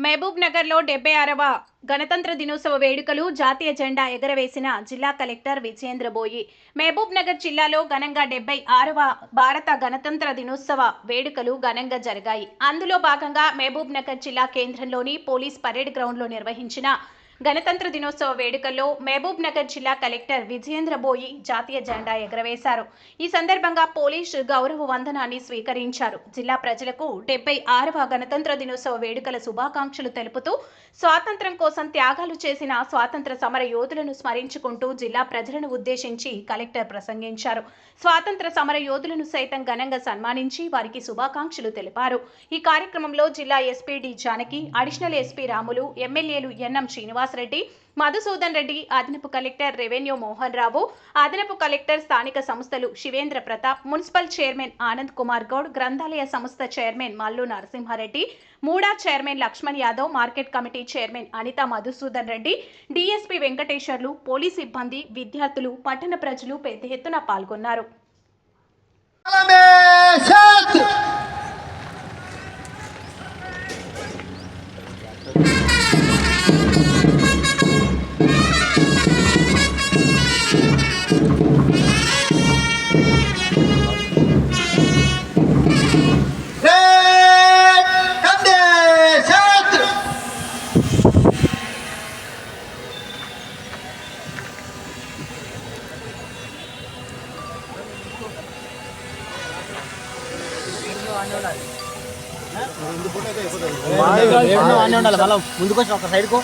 మహబూబ్ నగర్లో 76వ గణతంత్ర దినోత్సవ వేడుకలు జాతీయ జెండా ఎగరవేసిన జిల్లా కలెక్టర్ విజయేంద్ర బోయి. మహబూబ్ నగర్ జిల్లాలో ఘనంగా 76వ భారత గణతంత్ర దినోత్సవ వేడుకలు ఘనంగా జరిగాయి. అందులో భాగంగా మహబూబ్ నగర్ జిల్లా కేంద్రంలోని పోలీస్ పరేడ్ గ్రౌండ్లో నిర్వహించిన గణతంత్ర దినోత్సవ వేడుకల్లో మహబూబ్ నగర్ జిల్లా కలెక్టర్ విజయేంద్ర బోయి జాతీయ జెండా ఎగరవేశారు. ఈ సందర్భంగా పోలీస్ గౌరవ వందనాన్ని స్వీకరించారు. జిల్లా ప్రజలకు 76వ గణతంత్ర దినోత్సవ వేడుకల శుభాకాంక్షలు తెలుపుతూ స్వాతంత్ర్యం కోసం త్యాగాలు చేసిన స్వాతంత్ర సమర యోధులను స్మరించుకుంటూ జిల్లా ప్రజలను ఉద్దేశించి కలెక్టర్ ప్రసంగించారు. స్వాతంత్ర సమర యోధులను సైతం ఘనంగా సన్మానించి వారికి శుభాకాంక్షలు తెలిపారు. ఈ కార్యక్రమంలో జిల్లా SP D Janaki, additional SP Ramulu, ఎమ్మెల్యేలు ఎన్ఎం శ్రీనివాసరెడ్డి, మధుసూదన్ రెడ్డి, అదనపు కలెక్టర్ రెవెన్యూ మోహన్ రావు, అదనపు కలెక్టర్ స్థానిక సంస్థలు శివేంద్ర ప్రతాప్, మున్సిపల్ చైర్మన్ ఆనంద్ కుమార్ గౌడ్, గ్రంథాలయ సంస్థ చైర్మన్ మల్లు నరసింహారెడ్డి, మూడా chairman Lakshman Yadav, market committee chairman Anitha Madhusudan Reddy, DSP Venkateswarlu, police సిబ్బంది, విద్యార్థులు, పట్టణ ప్రజలు పెద్ద ఎత్తున పాల్గొన్నారు. ముందుకు వచ్చి ఒక సైడ్కు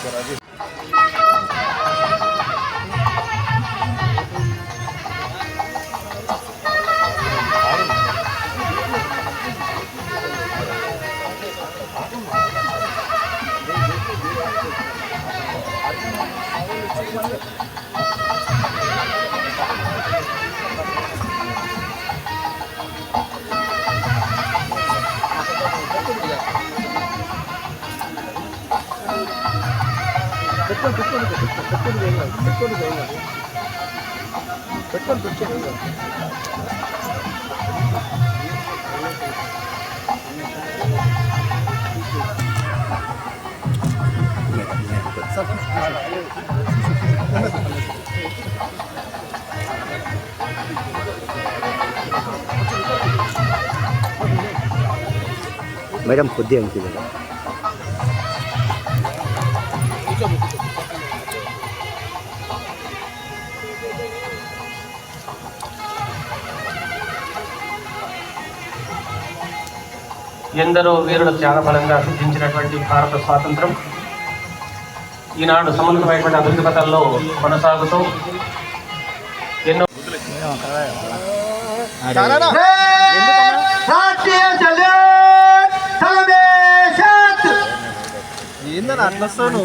మేడం కొద్దిగా అనిపించదా? ఎందరో వీరుల త్యాగఫలంగా సిద్ధించినటువంటి భారత స్వాతంత్రం ఈనాడు సమగ్రమైనటువంటి అభివృద్ధి పథంలో కొనసాగుతూ ఎన్నో అట్లస్తాను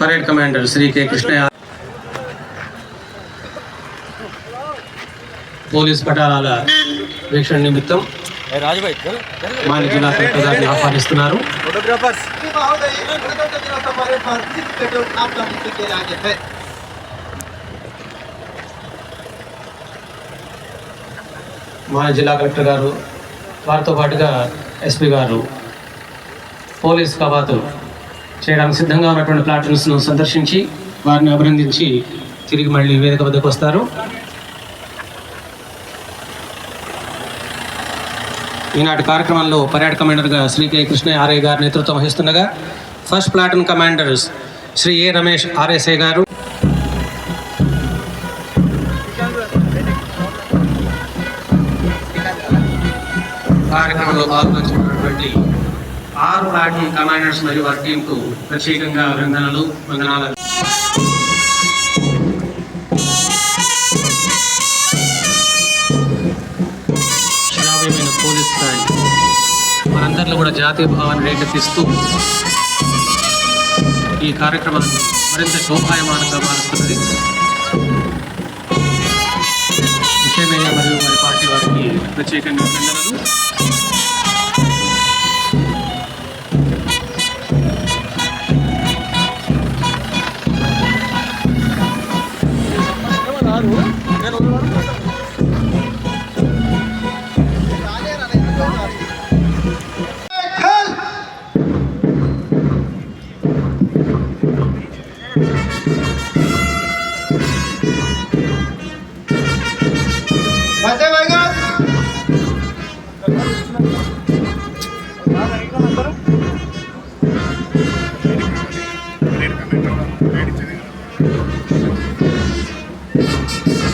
parade commander Shri K Krishnaiah police పటాల వీక్షణ నిమిత్తం మాన్య జిల్లా కలెక్టర్ గారిని ఆహ్వానిస్తున్నారు. మాన్య జిల్లా కలెక్టర్ గారు వారితో పాటుగా ఎస్పీ గారు పోలీస్ కవాతులు చేయడానికి సిద్ధంగా ఉన్నటువంటి ప్లాటూన్స్ను సందర్శించి వారిని అభినందించి తిరిగి మళ్ళీ వేదిక వద్దకు వస్తారు. ఈనాటి కార్యక్రమంలో పరేడ్ కమాండర్గా శ్రీ కె కృష్ణయ్య ఆర్ఐ గారు నేతృత్వం వహిస్తుండగా first platoon commanders Shri A Ramesh RSI గారు, కార్యక్రమంలో పాల్గొంటున్నటువంటి 6 ప్లాటూన్ కమాండర్స్ మరియు వారి టీంకు ప్రత్యేకంగా అభినందనలు, వందనాలు. శ్రావ్యమైన పోలీస్ బ్యాండ్ మనందరిలో కూడా జాతీయ భావాన్ని రేకెత్తిస్తూ ఈ కార్యక్రమాన్ని మరింత శోభాయమానంగా మారుస్తున్నది. విషయనయ్య మరియు వారి పార్టీ వారికి ప్రత్యేకంగా అభినందనలు.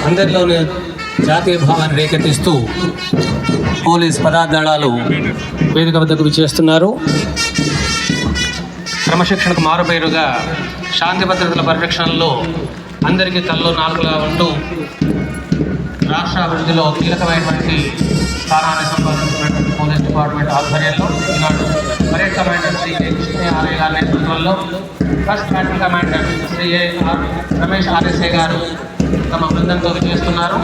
అందరిలోని జాతీయ భావాన్ని రేకెత్తిస్తూ పోలీస్ పదార్థాలు వేదిక వద్దకు విచ్చేస్తున్నారు. క్రమశిక్షణకు మారుపేరుగా శాంతి భద్రతల పరిరక్షణలో అందరికీ తల్లో నాలుగుగా ఉంటూ రాష్ట్ర అభివృద్ధిలో కీలకమైనటువంటి స్థానాన్ని సంపాదించినటువంటి పోలీస్ డిపార్ట్మెంట్ ఆధ్వర్యంలో ఈనాడు parade commander Shri K Krishnaiah RI గారి నేతృత్వంలో first platoon commander Shri A Ramesh RSI గారు తమ బృందంతో చేస్తున్నారు.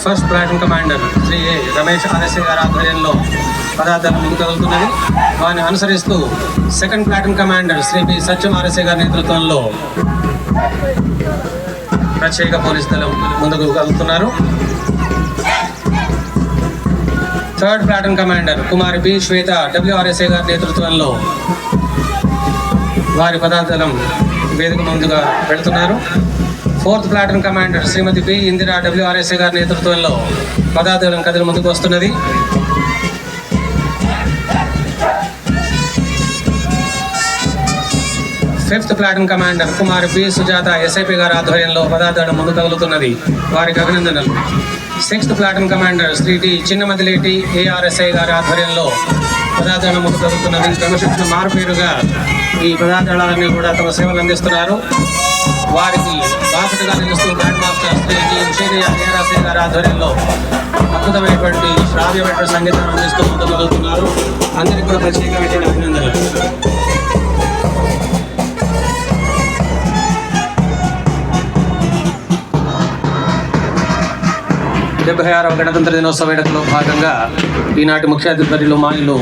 First platoon commander Shri A Ramesh RSI గారి ఆధ్వర్యంలో పదార్థాలు ముందుకు కదులుతున్నది. వారిని అనుసరిస్తూ second platoon commander Shri P Satyam RSI గారి నేతృత్వంలో ప్రత్యేక పోలీస్ దళం ముందుకు కదులుతున్నారు. థర్డ్ ప్లాటూన్ కమాండర్ కుమారి పి శ్వేత డబ్ల్యూఆర్ఎస్ఐ గారి నేతృత్వంలో వారి పదార్థాలం వేదిక ముందుగా వెళుతున్నారు. ఫోర్త్ ప్లాటూన్ కమాండర్ శ్రీమతి పి ఇందిరా డబ్ల్యూఆర్ఎస్ఐ గారి నేతృత్వంలో పదార్థాలం కథలు ముందుకు వస్తున్నది. ఫిఫ్త్ ప్లాటూన్ కమాండర్ కుమారి పి సుజాత ఎస్ఐపి గారి ఆధ్వర్యంలో పదార్థాలు ముందు కదులుతున్నది. వారికి అభినందనలు. Sixth platoon commander Shri T Chinnamadileti ARSI గారి ఆధ్వర్యంలో పదార్థాలు ముందు కదులుతున్నది. క్రమశిక్షణ మారుపేరుగా ఈ పదార్థాలన్నీ కూడా తమ సేవలు అందిస్తున్నారు. వారికి బాసటగా నిలుస్తూ బ్యాండ్ మాస్టర్ శ్రీ జి విషయనయ్య ఏఆర్ఎస్ఐ గారి ఆధ్వర్యంలో అద్భుతమైనటువంటి శ్రావ్యమైన సంగీతాన్ని అందిస్తూ ముందు కదులుతున్నారు. అందరికీ కూడా ప్రత్యేకమైన అభినందనలు. 76వ గణతంత్ర దినోత్సవ వేడుకలో భాగంగా ఈనాటి ముఖ్య అతిథులు మాన్యులు